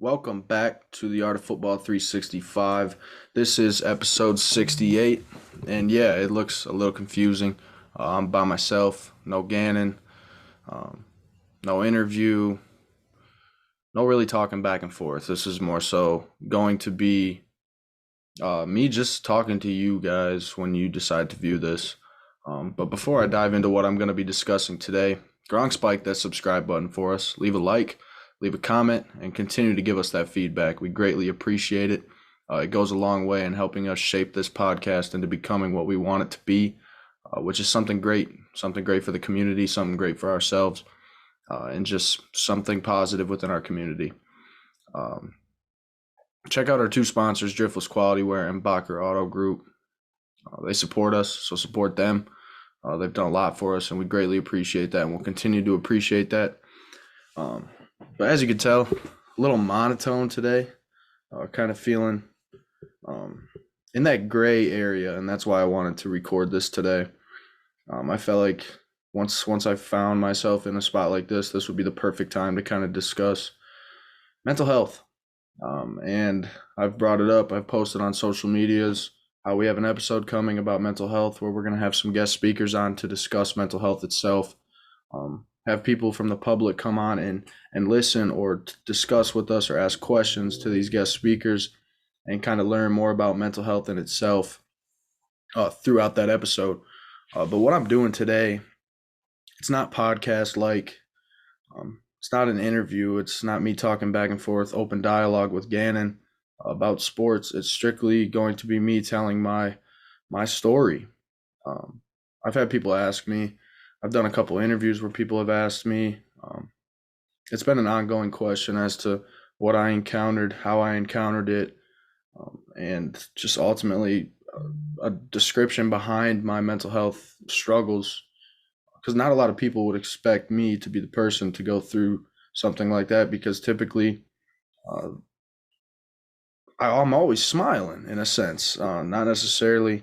Welcome back to the Art of Football 365. This is episode 68, and yeah, it looks a little confusing. I'm by myself, no Gannon, um, no interview, no really talking back and forth. This is more so going to be me just talking to you guys when you decide to view this. But before I dive into what I'm going to be discussing today, Gronk spike that subscribe button for us. Leave a like, leave a comment, and continue to give us that feedback. We greatly appreciate it. It goes a long way in helping us shape this podcast into becoming what we want it to be, which is something great for the community, something great for ourselves, and just something positive within our community. Um, Check out our two sponsors, Driftless Quality Wear and Bacher Auto Group. They support us, so support them. They've done a lot for us, and we greatly appreciate that, and we'll continue to appreciate that. But as you can tell, a little monotone today, kind of feeling in that gray area, and that's why I wanted to record this today. I felt like once I found myself in a spot like this would be the perfect time to kind of discuss mental health. And I've brought it up. I've posted on social medias how we have an episode coming about mental health where we're going to have some guest speakers on to discuss mental health itself. Have people from the public come on and listen or discuss with us or ask questions to these guest speakers and kind of learn more about mental health in itself throughout that episode. But what I'm doing today, it's not podcast like. It's not an interview. It's not me talking back and forth, open dialogue with Gannon about sports. It's strictly going to be me telling my story. I've had people ask me. I've done a couple interviews where people have asked me. It's been an ongoing question as to what I encountered, how I encountered it, and just ultimately a description behind my mental health struggles. Because not a lot of people would expect me to be the person to go through something like that, because typically I'm always smiling in a sense, not necessarily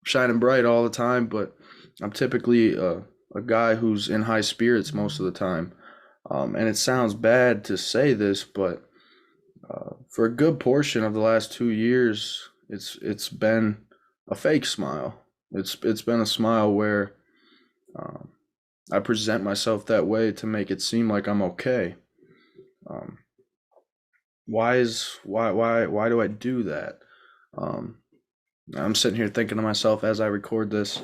shining bright all the time, but I'm typically a guy who's in high spirits most of the time. And it sounds bad to say this, but for a good portion of the last 2 years, it's been a fake smile. It's been a smile where I present myself that way to make it seem like I'm okay. Why do I do that? I'm sitting here thinking to myself as I record this.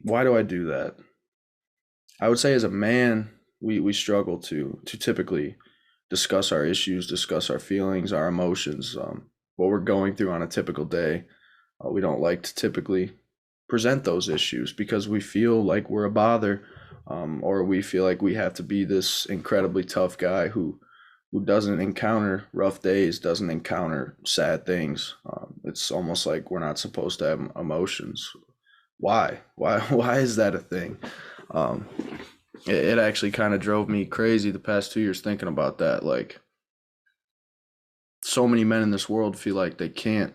Why do I do that? I would say as a man, we struggle to typically discuss our issues, discuss our feelings, our emotions, what we're going through on a typical day. We don't like to typically present those issues because we feel like we're a bother, or we feel like we have to be this incredibly tough guy who doesn't encounter rough days, doesn't encounter sad things. It's almost like we're not supposed to have emotions. Why is that a thing? It actually kind of drove me crazy the past 2 years thinking about that. Like, so many men in this world feel like they can't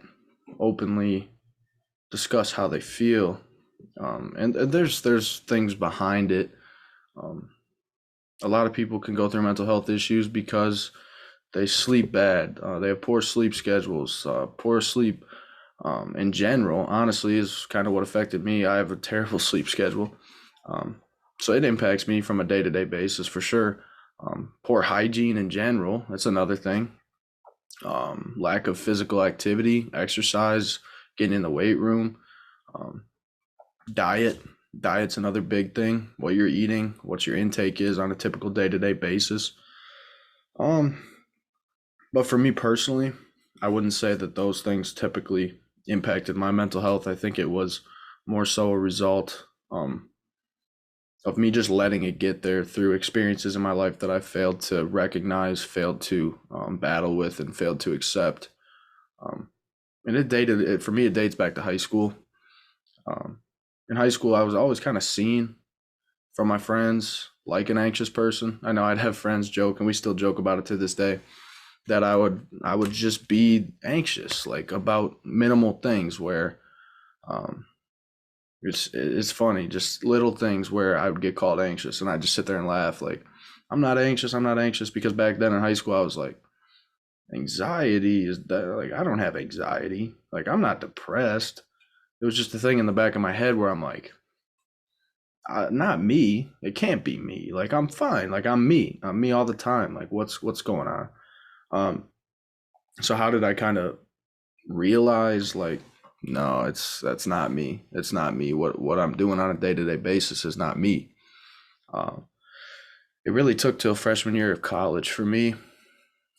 openly discuss how they feel, and there's things behind it. A lot of people can go through mental health issues because they sleep bad. They have poor sleep schedules. Poor sleep in general, honestly, is kind of what affected me. I have a terrible sleep schedule, so it impacts me from a day-to-day basis for sure. Poor hygiene in general, that's another thing. Lack of physical activity, exercise, getting in the weight room. Diet's another big thing. What you're eating, what your intake is on a typical day-to-day basis. But for me personally, I wouldn't say that those things typically impacted my mental health. I think it was more so a result of me just letting it get there through experiences in my life that I failed to recognize, failed to battle with, and failed to accept. And for me, it dates back to high school. In high school, I was always kind of seen from my friends like an anxious person. I know I'd have friends joke, and we still joke about it to this day, that I would just be anxious, like about minimal things where it's funny, just little things where I would get called anxious and I just sit there and laugh like, I'm not anxious. I'm not anxious because back then in high school, I was like, anxiety is that like I don't have anxiety. Like I'm not depressed. It was just a thing in the back of my head where I'm like, not me. It can't be me. Like I'm fine. Like I'm me. I'm me all the time. Like what's going on? Um, so how did I kind of realize like, no, that's not me. It's not me. What I'm doing on a day to day basis is not me. Uh, it really took till freshman year of college for me.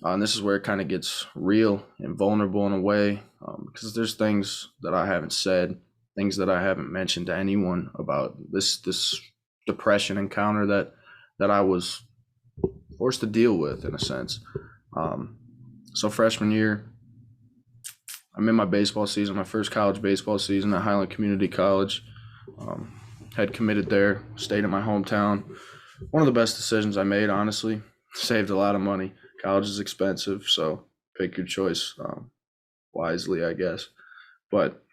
And this is where it kind of gets real and vulnerable in a way, because there's things that I haven't said, things that I haven't mentioned to anyone about this depression encounter that I was forced to deal with in a sense. Um, so freshman year, I'm in my baseball season, my first college baseball season at Highland Community College. Um, had committed there, stayed in my hometown. One of the best decisions I made, honestly. Saved a lot of money. College is expensive, so pick your choice wisely, I guess. But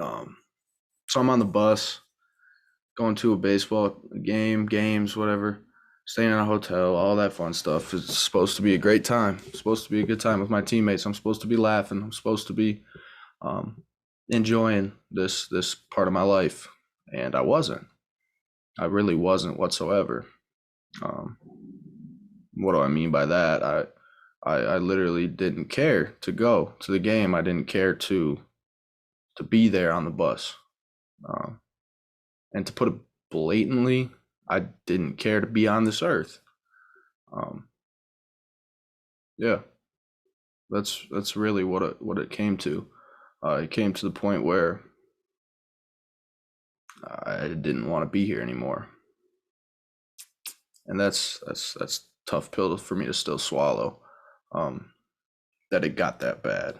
um, so I'm on the bus, going to a baseball game, games, whatever, staying in a hotel, all that fun stuff. It's supposed to be a great time. It's supposed to be a good time with my teammates. I'm supposed to be laughing. I'm supposed to be um, enjoying this part of my life, and I wasn't. I really wasn't whatsoever. Um, what do I mean by that? I literally didn't care to go to the game. I didn't care to be there on the bus. Um, and to put it blatantly, I didn't care to be on this earth. Um, yeah, that's really what it came to. It came to the point where I didn't want to be here anymore, and that's tough pill for me to still swallow. Um, that it got that bad.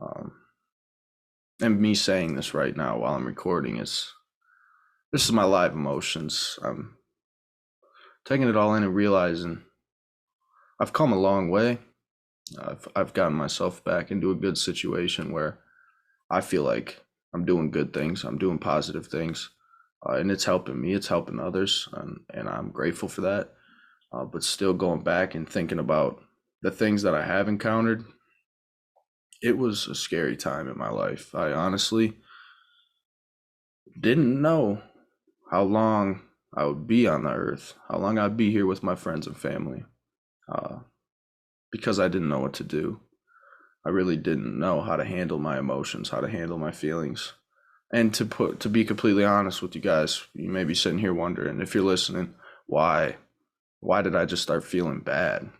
Um, and me saying this right now while I'm recording is this is my live emotions. I'm taking it all in and realizing I've come a long way. I've gotten myself back into a good situation where I feel like I'm doing good things. I'm doing positive things, and it's helping me. It's helping others, and I'm grateful for that. But still going back and thinking about the things that I have encountered, it was a scary time in my life. I honestly didn't know how long I would be on the earth, how long I'd be here with my friends and family, uh, because I didn't know what to do. I really didn't know how to handle my emotions, how to handle my feelings. And to be completely honest with you guys, you may be sitting here wondering if you're listening, why why did I just start feeling bad?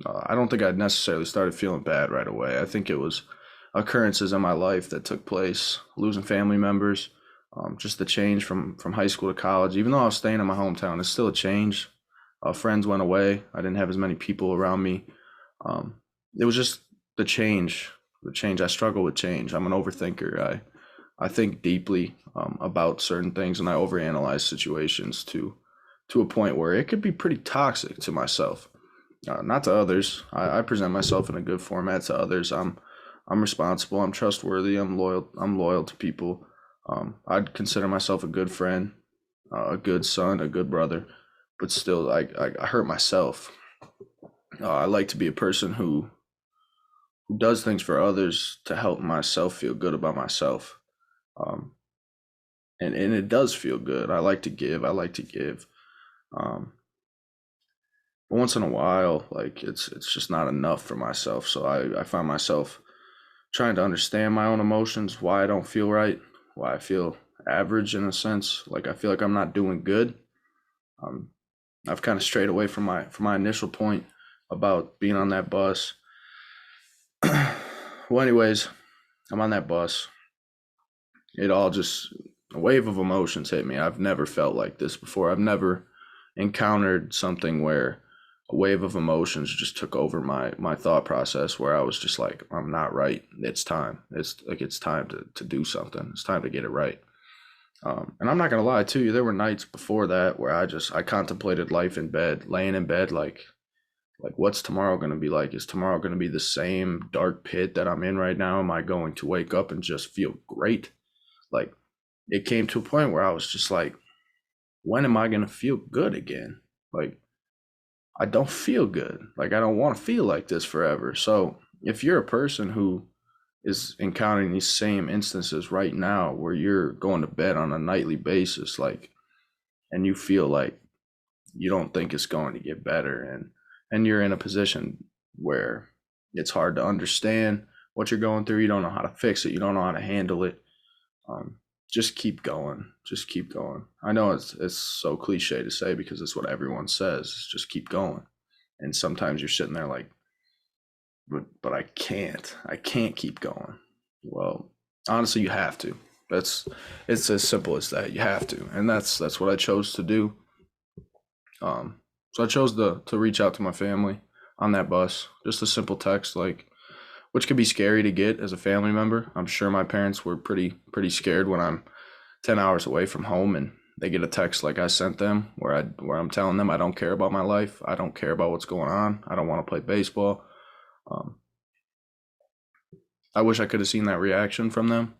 I don't think I'd necessarily started feeling bad right away. I think it was occurrences in my life that took place, losing family members, just the change from high school to college. Even though I was staying in my hometown, it's still a change. Friends went away. I didn't have as many people around me. Um, it was just the change. The change. I struggle with change. I'm an overthinker. I think deeply about certain things, and I overanalyze situations to a point where it could be pretty toxic to myself, not to others. I present myself in a good format to others. I'm responsible. I'm trustworthy. I'm loyal. I'm loyal to people. I'd consider myself a good friend, a good son, a good brother, but still, I hurt myself. I like to be a person who does things for others to help myself feel good about myself. Um, and it does feel good. I like to give. I like to give. Um, but once in a while, like it's just not enough for myself. So I find myself trying to understand my own emotions, why I don't feel right, why I feel average in a sense. Like I feel like I'm not doing good. Um, I've kind of strayed away from my initial point about being on that bus. Well, anyways, I'm on that bus. It all just a wave of emotions hit me. I've never felt like this before. I've never encountered something where a wave of emotions just took over my thought process where I was just like, I'm not right. It's time. It's time to do something. It's time to get it right. And I'm not gonna lie to you, there were nights before that where I contemplated life in bed, laying in bed like what's tomorrow gonna be like? Is tomorrow gonna be the same dark pit that I'm in right now? Am I going to wake up and just feel great? Like it came to a point where I was just like, when am I gonna feel good again? Like, I don't feel good. Like, I don't want to feel like this forever. So if you're a person who is encountering these same instances right now where you're going to bed on a nightly basis, like, and you feel like you don't think it's going to get better, and you're in a position where it's hard to understand what you're going through, you don't know how to fix it, you don't know how to handle it, um, just keep going. Just keep going. I know it's so cliche to say because it's what everyone says. Just keep going. And sometimes you're sitting there like, but I can't. I can't keep going. Well, honestly, you have to. That's it's as simple as that. You have to, and that's what I chose to do. So I chose to reach out to my family on that bus. Just a simple text, like, which could be scary to get as a family member. I'm sure my parents were pretty scared when I'm 10 hours away from home and they get a text like I sent them where I'm telling them I don't care about my life. I don't care about what's going on. I don't want to play baseball. Um, I wish I could have seen that reaction from them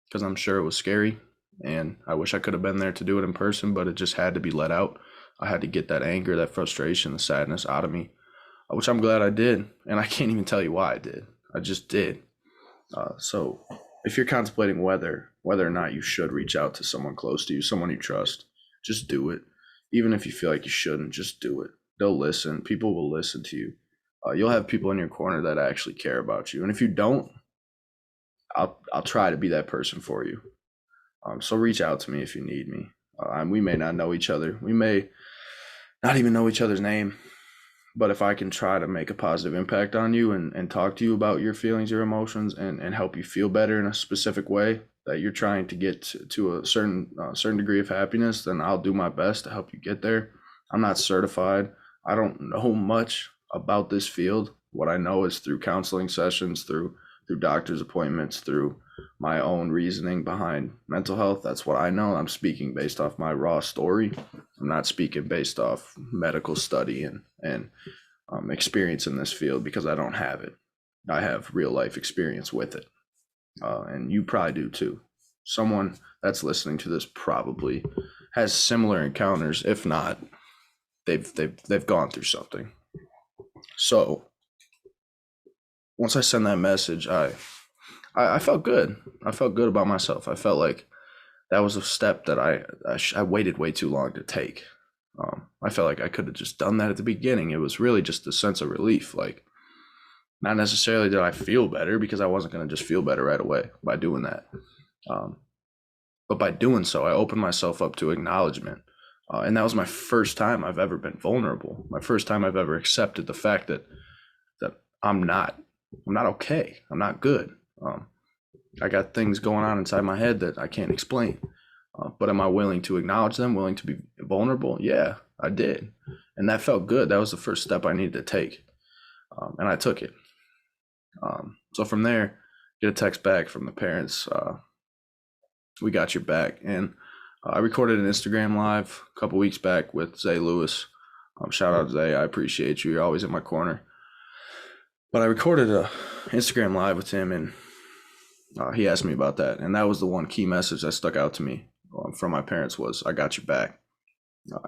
because I'm sure it was scary. And I wish I could have been there to do it in person, but it just had to be let out. I had to get that anger, that frustration, the sadness out of me, which I'm glad I did. And I can't even tell you why I did. I just did. So if you're contemplating whether or not you should reach out to someone close to you, someone you trust, just do it. Even if you feel like you shouldn't, just do it. They'll listen. People will listen to you. You'll have people in your corner that actually care about you. And if you don't, I'll try to be that person for you. So reach out to me if you need me. We may not know each other. We may not even know each other's name. But if I can try to make a positive impact on you and talk to you about your feelings, your emotions, and help you feel better in a specific way that you're trying to get to a certain degree of happiness, then I'll do my best to help you get there. I'm not certified. I don't know much about this field. What I know is through counseling sessions, through doctor's appointments, through my own reasoning behind mental health. That's what I know. I'm speaking based off my raw story. I'm not speaking based off medical study and experience in this field because I don't have it. I have real life experience with it, and you probably do too. Someone that's listening to this probably has similar encounters. If not, they've gone through something. So once I send that message, I felt good. I felt good about myself. I felt like that was a step that I waited way too long to take. I felt like I could have just done that at the beginning. It was really just a sense of relief. Like, not necessarily did I feel better because I wasn't going to just feel better right away by doing that. But by doing so, I opened myself up to acknowledgement. And that was my first time I've ever been vulnerable. My first time I've ever accepted the fact that I'm not okay. I'm not good. I got things going on inside my head that I can't explain. But am I willing to acknowledge them, willing to be vulnerable? Yeah, I did. And that felt good. That was the first step I needed to take. And I took it. So from there, get a text back from the parents. We got your back. And I recorded an Instagram live a couple weeks back with Zay Lewis. Shout out to Zay. I appreciate you. You're always in my corner. But I recorded a Instagram live with him, and he asked me about that. And that was the one key message that stuck out to me from my parents was, I got your back.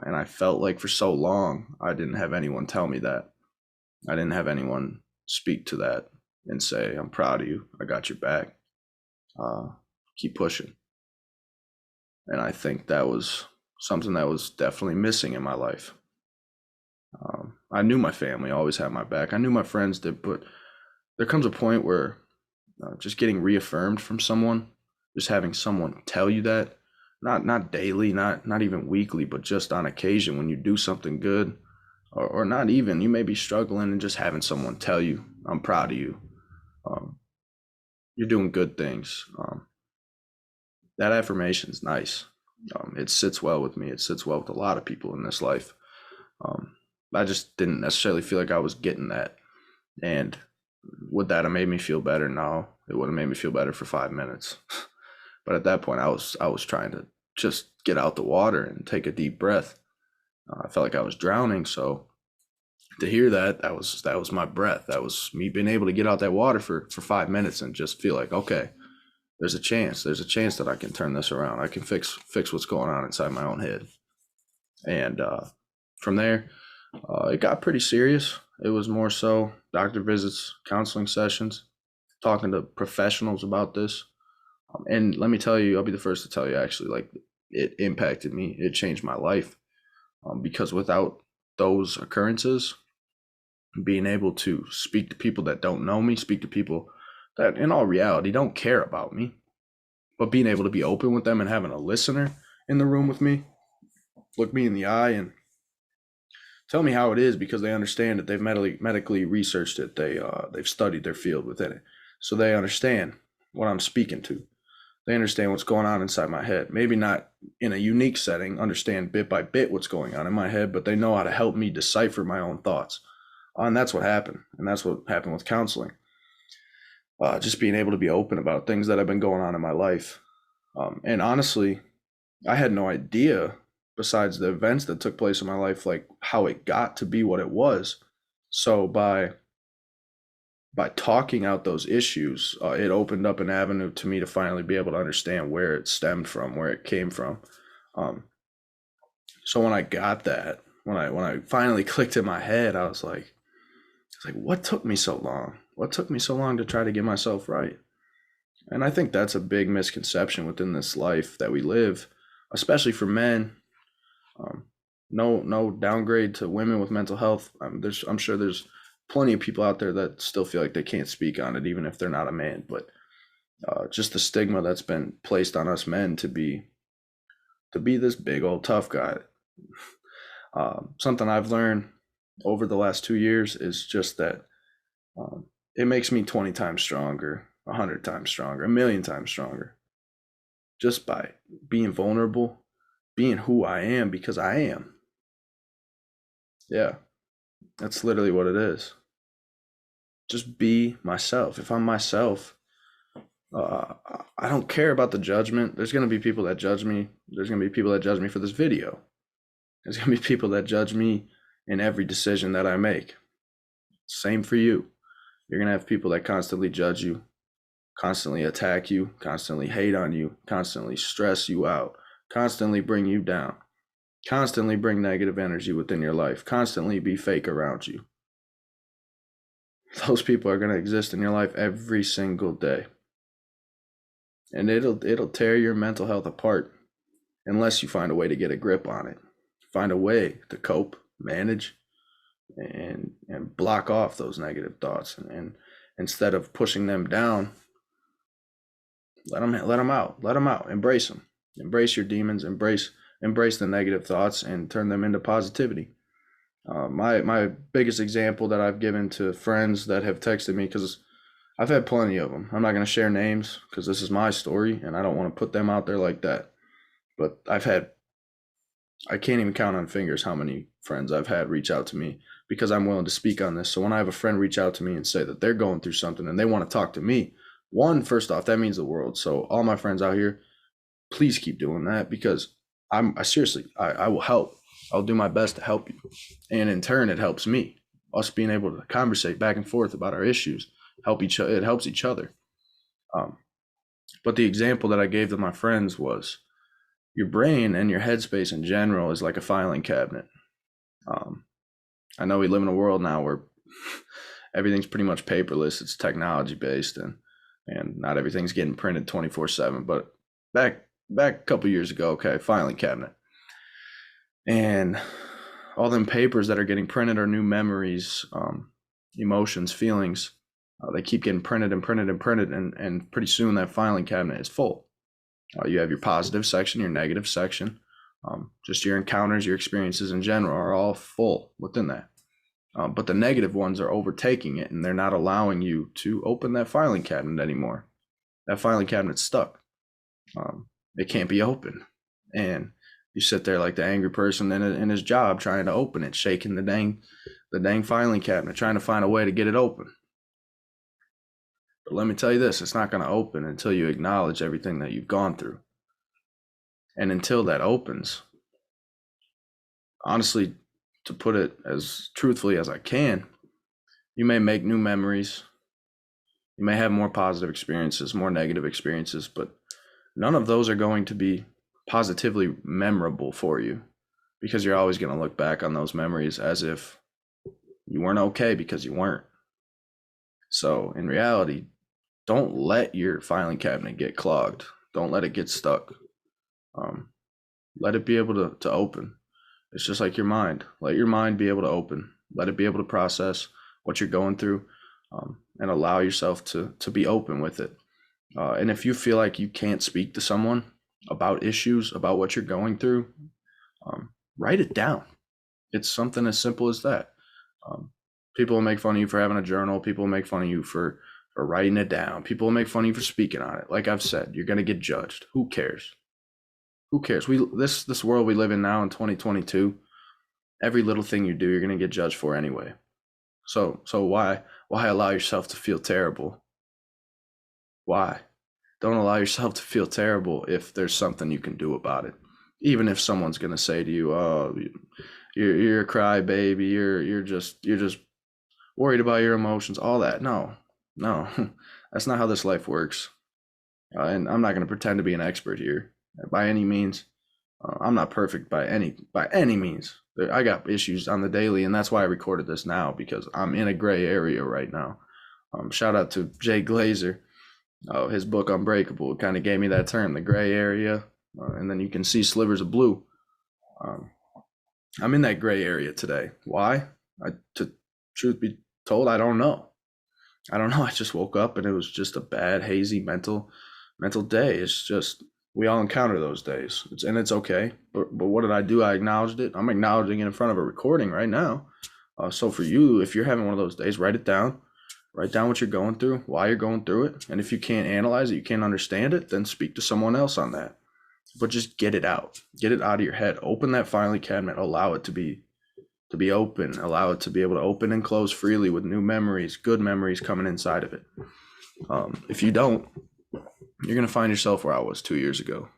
And I felt like for so long, I didn't have anyone tell me that. I didn't have anyone speak to that and say, I'm proud of you. I got your back. Keep pushing. And I think that was something that was definitely missing in my life. I knew my family always had my back. I knew my friends did, but there comes a point where just getting reaffirmed from someone, just having someone tell you that, not daily, not even weekly, but just on occasion when you do something good, or not even, you may be struggling and just having someone tell you, I'm proud of you. You're doing good things. That affirmation is nice. It sits well with me. It sits well with a lot of people in this life. I just didn't necessarily feel like I was getting that. And would that have made me feel better? No, it would have made me feel better for 5 minutes. But at that point, I was trying to just get out the water and take a deep breath. I felt like I was drowning. So to hear that was my breath. That was me being able to get out that water for 5 minutes and just feel like, okay, there's a chance that I can turn this around. I can fix what's going on inside my own head. And From there, it got pretty serious. It was more so doctor visits, counseling sessions, talking to professionals about this. And let me tell you, I'll be the first to tell you, actually, like, it impacted me. It changed my life, because without those occurrences, being able to speak to people that don't know me, speak to people that in all reality don't care about me, but being able to be open with them and having a listener in the room with me, look me in the eye and tell me how it is, because they understand that they've medically researched it. They've studied their field within it, so they understand what I'm speaking to. They understand what's going on inside my head. Maybe not in a unique setting, understand bit by bit what's going on in my head, but they know how to help me decipher my own thoughts. And that's what happened. And that's what happened with counseling. Just being able to be open about things that have been going on in my life. And honestly, I had no idea, besides the events that took place in my life, like how it got to be what it was. So by talking out those issues, it opened up an avenue to me to finally be able to understand where it stemmed from, where it came from. Um, so when I got that, when I finally clicked in my head, I was like, what took me so long? What took me so long to try to get myself right? And I think that's a big misconception within this life that we live, especially for men. Um, no downgrade to women with mental health. I'm sure there's plenty of people out there that still feel like they can't speak on it, even if they're not a man. But just the stigma that's been placed on us men to be this big old tough guy. Something I've learned over the last 2 years is just that it makes me 20 times stronger, 100 times stronger, a million times stronger, just by being vulnerable, being who I am, because I am. Yeah, that's literally what it is. Just be myself. If I'm myself, I don't care about the judgment. There's going to be people that judge me. There's going to be people that judge me for this video. There's going to be people that judge me in every decision that I make. Same for you. You're going to have people that constantly judge you, constantly attack you, constantly hate on you, constantly stress you out, constantly bring you down, constantly bring negative energy within your life, constantly be fake around you. Those people are going to exist in your life every single day. And it'll tear your mental health apart unless you find a way to get a grip on it. Find a way to cope, manage, and block off those negative thoughts, and instead of pushing them down, let them out, embrace them, embrace your demons, embrace the negative thoughts, and turn them into positivity. My biggest example that I've given to friends that have texted me, because I've had plenty of them. I'm not going to share names because this is my story and I don't want to put them out there like that. But I can't even count on fingers how many friends I've had reach out to me because I'm willing to speak on this. So when I have a friend reach out to me and say that they're going through something and they want to talk to me, first off, that means the world. So all my friends out here, please keep doing that, because I will help. I'll do my best to help you. And in turn, it helps me. Us being able to conversate back and forth about our issues, it helps each other. But the example that I gave to my friends was, your brain and your headspace in general is like a filing cabinet. I know we live in a world now where everything's pretty much paperless. It's technology based, and not everything's getting printed 24/7. But back a couple years ago, okay, filing cabinet, and all them papers that are getting printed are new memories, emotions, feelings. They keep getting printed and printed and printed, and pretty soon that filing cabinet is full. You have your positive section, your negative section, just your encounters, your experiences in general are all full within that. But the negative ones are overtaking it, and they're not allowing you to open that filing cabinet anymore. That filing cabinet's stuck. It can't be opened. And you sit there like the angry person in his job trying to open it, shaking the dang filing cabinet, trying to find a way to get it open. But let me tell you this, it's not going to open until you acknowledge everything that you've gone through. And until that opens, honestly, to put it as truthfully as I can, you may make new memories. You may have more positive experiences, more negative experiences, but none of those are going to be positively memorable for you. because you're always going to look back on those memories as if you weren't okay because you weren't. So in reality, don't let your filing cabinet get clogged. Don't let it get stuck. Um, let it be able to open. It's just like your mind. Let your mind be able to open. Let it be able to process what you're going through, and allow yourself to be open with it. And if you feel like you can't speak to someone about issues, about what you're going through, write it down. It's something as simple as that. Um, People will make fun of you for having a journal. People will make fun of you for writing it down. People will make fun of you for speaking on it. Like I've said, you're going to get judged. Who cares? Who cares? This world we live in now in 2022, every little thing you do, you're going to get judged for anyway. So why allow yourself to feel terrible? Why? Don't allow yourself to feel terrible if there's something you can do about it. Even if someone's going to say to you, "Oh, you're a crybaby. You're just worried about your emotions." All that. No, no, that's not how this life works. And I'm not going to pretend to be an expert here by any means. I'm not perfect by any means. I got issues on the daily, and that's why I recorded this now, because I'm in a gray area right now. Shout out to Jay Glazer. His book Unbreakable kind of gave me that term, the gray area, and then you can see slivers of blue. I'm in that gray area today. Why? To truth be told, I don't know. I just woke up and it was just a bad, hazy mental day. It's just, we all encounter those days, and it's okay. But what did I do? I acknowledged it. I'm acknowledging it in front of a recording right now. So for you, if you're having one of those days, write it down. Write down what you're going through, why you're going through it. And if you can't analyze it, you can't understand it, then speak to someone else on that. But just get it out. Get it out of your head. Open that filing cabinet. Allow it to be open. Allow it to be able to open and close freely with new memories, good memories coming inside of it. If you don't, you're going to find yourself where I was 2 years ago.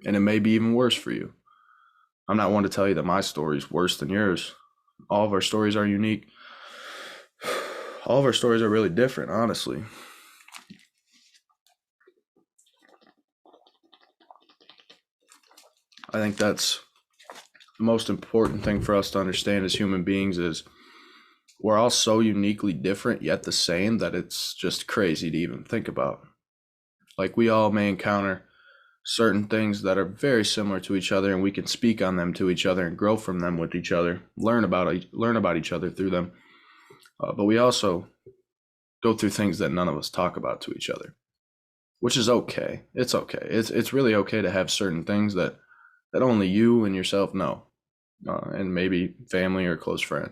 And it may be even worse for you. I'm not one to tell you that my story is worse than yours. All of our stories are unique. All of our stories are really different, honestly. I think that's the most important thing for us to understand as human beings is we're all so uniquely different yet the same that it's just crazy to even think about. Like, we all may encounter certain things that are very similar to each other, and we can speak on them to each other and grow from them with each other, learn about each other through them. But we also go through things that none of us talk about to each other, which is okay. It's okay. It's really okay to have certain things that only you and yourself know, and maybe family or a close friend.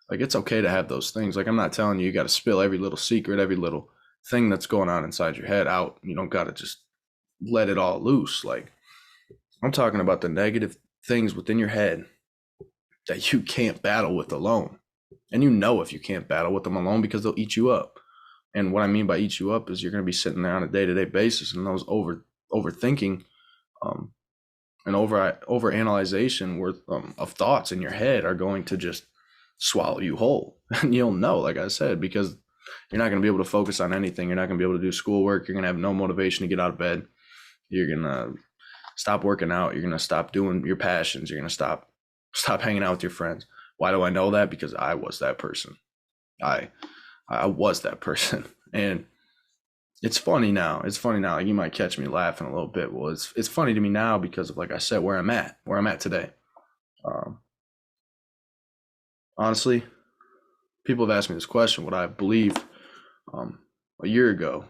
Like, it's okay to have those things. Like, I'm not telling you got to spill every little secret, every little thing that's going on inside your head out. You don't got to just let it all loose. Like, I'm talking about the negative things within your head that you can't battle with alone. And you know if you can't battle with them alone, because they'll eat you up. And what I mean by eat you up is you're going to be sitting there on a day-to-day basis, and those overthinking and overanalyzation of thoughts in your head are going to just swallow you whole. And you'll know, like I said, because you're not going to be able to focus on anything. You're not going to be able to do schoolwork. You're going to have no motivation to get out of bed. You're going to stop working out. You're going to stop doing your passions. You're going to stop hanging out with your friends. Why do I know that? Because I was that person. I was that person. And it's funny now. Like, you might catch me laughing a little bit. Well, it's funny to me now because of, like I said, where I'm at today. Honestly, people have asked me this question: would I believe a year ago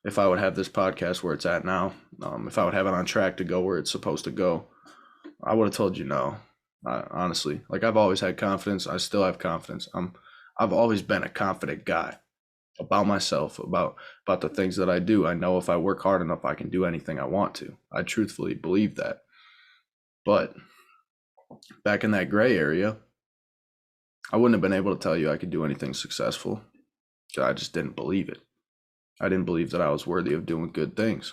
if I would have this podcast where it's at now? If I would have it on track to go where it's supposed to go? I would have told you no. Honestly, like, I've always had confidence. I still have confidence. I've always been a confident guy about myself, about the things that I do. I know if I work hard enough, I can do anything I want to. I truthfully believe that. But back in that gray area, I wouldn't have been able to tell you I could do anything successful, because I just didn't believe it. I didn't believe that I was worthy of doing good things.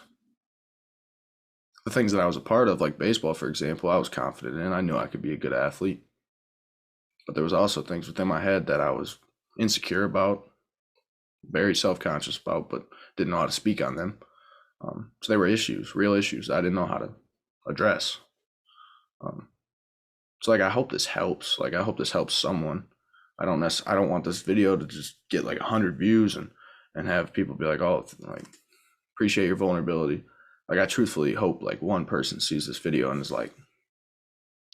The things that I was a part of, like baseball, for example, I was confident in. I knew I could be a good athlete. But there was also things within my head that I was insecure about, very self-conscious about, but didn't know how to speak on them. So they were issues, real issues I didn't know how to address. So like, I hope this helps. Like, I hope this helps someone. I don't want this video to just get like 100 views and have people be like, oh, like, appreciate your vulnerability. Like, I truthfully hope like one person sees this video and is like,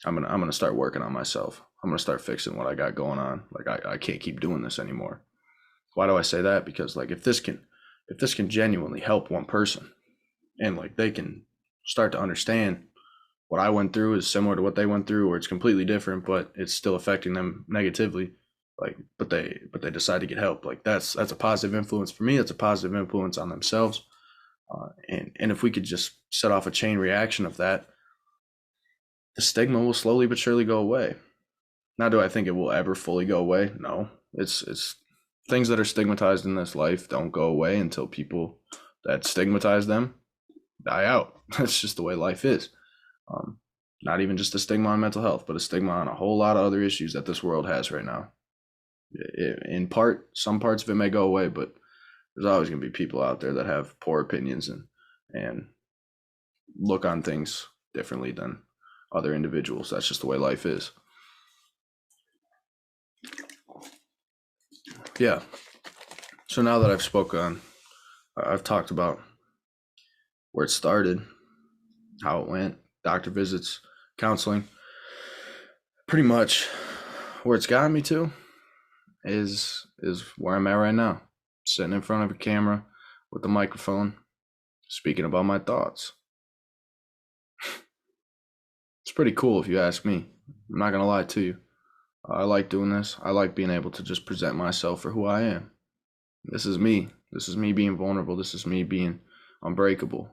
I'm gonna start working on myself. I'm gonna start fixing what I got going on. Like, I can't keep doing this anymore. Why do I say that? Because like, if this can genuinely help one person, and like they can start to understand what I went through is similar to what they went through, or it's completely different, but it's still affecting them negatively. Like, but they decide to get help. Like, that's a positive influence for me. That's a positive influence on themselves. And if we could just set off a chain reaction of that, the stigma will slowly but surely go away. Now, do I think it will ever fully go away? No. It's things that are stigmatized in this life don't go away until people that stigmatize them die out. That's just the way life is. Not even just a stigma on mental health, but a stigma on a whole lot of other issues that this world has right now. In part, some parts of it may go away, but there's always going to be people out there that have poor opinions and look on things differently than other individuals. That's just the way life is. Yeah. So now that I've talked about where it started, how it went, doctor visits, counseling. Pretty much where it's gotten me to is where I'm at right now, sitting in front of a camera with the microphone, speaking about my thoughts. It's pretty cool if you ask me. I'm not gonna lie to you. I like doing this. I like being able to just present myself for who I am. This is me. This is me being vulnerable. This is me being unbreakable.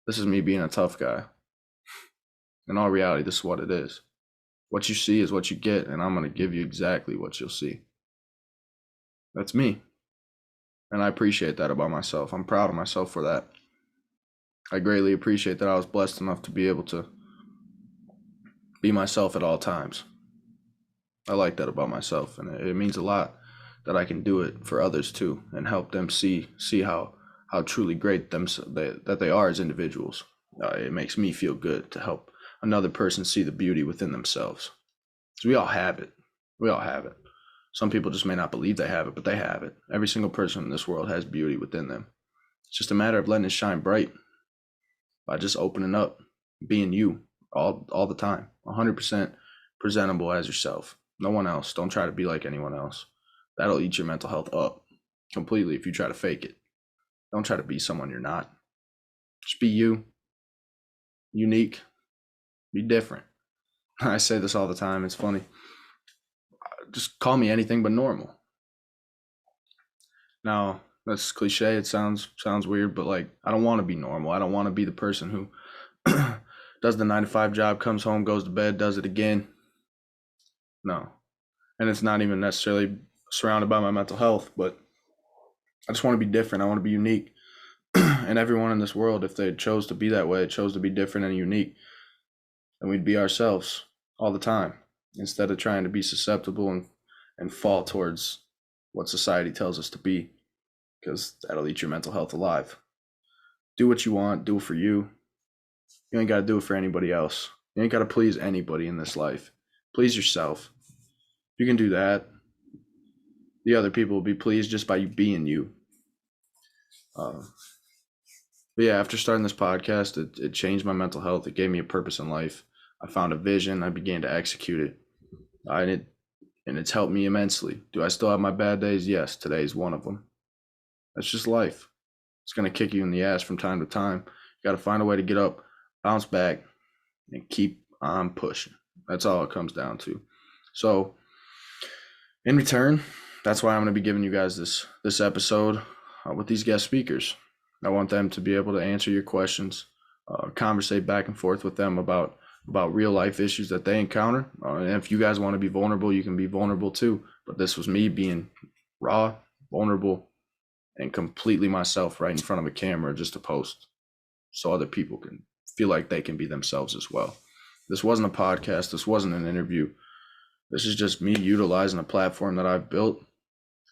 This is me being a tough guy. In all reality, this is what it is. What you see is what you get, and I'm going to give you exactly what you'll see. That's me. And I appreciate that about myself. I'm proud of myself for that. I greatly appreciate that I was blessed enough to be able to be myself at all times. I like that about myself, and it means a lot that I can do it for others too, and help them see how truly great that they are as individuals. It makes me feel good to help another person see the beauty within themselves. Because we all have it. We all have it. Some people just may not believe they have it, but they have it. Every single person in this world has beauty within them. It's just a matter of letting it shine bright by just opening up, being you all the time, 100% presentable as yourself. No one else. Don't try to be like anyone else. That'll eat your mental health up completely if you try to fake it. Don't try to be someone you're not. Just be you, unique, be different. I say this all the time. It's funny. Just call me anything but normal. Now, that's cliche. It sounds weird, but like, I don't want to be normal. I don't want to be the person who does the 9-to-5 job, comes home, goes to bed, does it again. No. And it's not even necessarily surrounded by my mental health, but I just want to be different. I want to be unique. And everyone in this world, if they chose to be that way, chose to be different and unique, then we'd be ourselves all the time, instead of trying to be susceptible and fall towards what society tells us to be, because that'll eat your mental health alive. Do what you want, do it for you. You ain't got to do it for anybody else. You ain't got to please anybody in this life. Please yourself. If you can do that, the other people will be pleased just by you being you. But yeah, after starting this podcast, it changed my mental health. It gave me a purpose in life. I found a vision. I began to execute it. And it's helped me immensely. Do I still have my bad days? Yes, today's one of them. That's just life. It's going to kick you in the ass from time to time. You got to find a way to get up, bounce back, and keep on pushing. That's all it comes down to. So, in return, that's why I'm going to be giving you guys this episode with these guest speakers. I want them to be able to answer your questions, conversate back and forth with them about real life issues that they encounter. And if you guys want to be vulnerable, you can be vulnerable too. But this was me being raw, vulnerable, and completely myself right in front of a camera just to post so other people can feel like they can be themselves as well. This wasn't a podcast. This wasn't an interview. This is just me utilizing a platform that I've built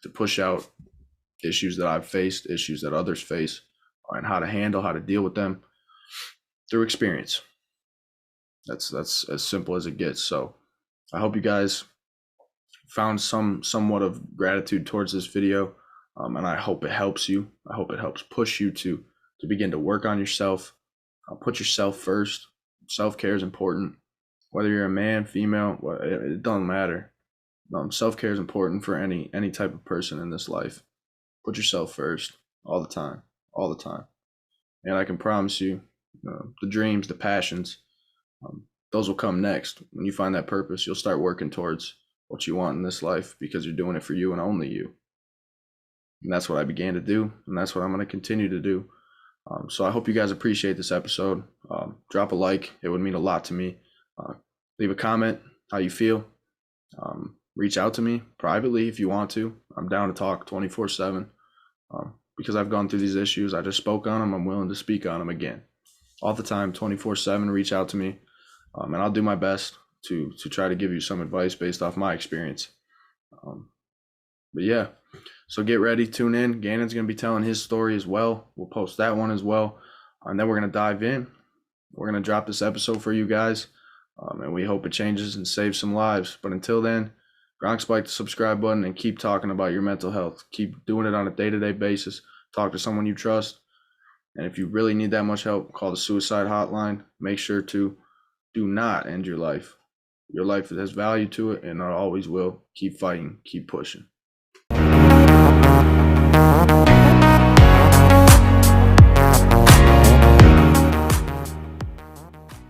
to push out issues that I've faced, issues that others face, and how to handle, how to deal with them through experience. That's as simple as it gets. So I hope you guys found somewhat of gratitude towards this video, and I hope it helps you. I hope it helps push you to begin to work on yourself. Put yourself first. Self-care is important. Whether you're a man, female, it doesn't matter. Self-care is important for any type of person in this life. Put yourself first all the time, all the time. And I can promise you, the dreams, the passions, those will come next. When you find that purpose, you'll start working towards what you want in this life because you're doing it for you and only you. And that's what I began to do, and that's what I'm going to continue to do. So I hope you guys appreciate this episode. Drop a like. It would mean a lot to me. Leave a comment, how you feel. Reach out to me privately if you want to. I'm down to talk 24/7. Because I've gone through these issues. I just spoke on them. I'm willing to speak on them again. All the time, 24/7, reach out to me. And I'll do my best to try to give you some advice based off my experience. But yeah, so get ready, tune in. Gannon's going to be telling his story as well. We'll post that one as well. And then we're going to dive in. We're going to drop this episode for you guys. And we hope it changes and saves some lives. But until then, Gronk spike the subscribe button and keep talking about your mental health. Keep doing it on a day-to-day basis. Talk to someone you trust. And if you really need that much help, call the suicide hotline. Make sure to do not end your life. Your life has value to it, and it always will. Keep fighting. Keep pushing.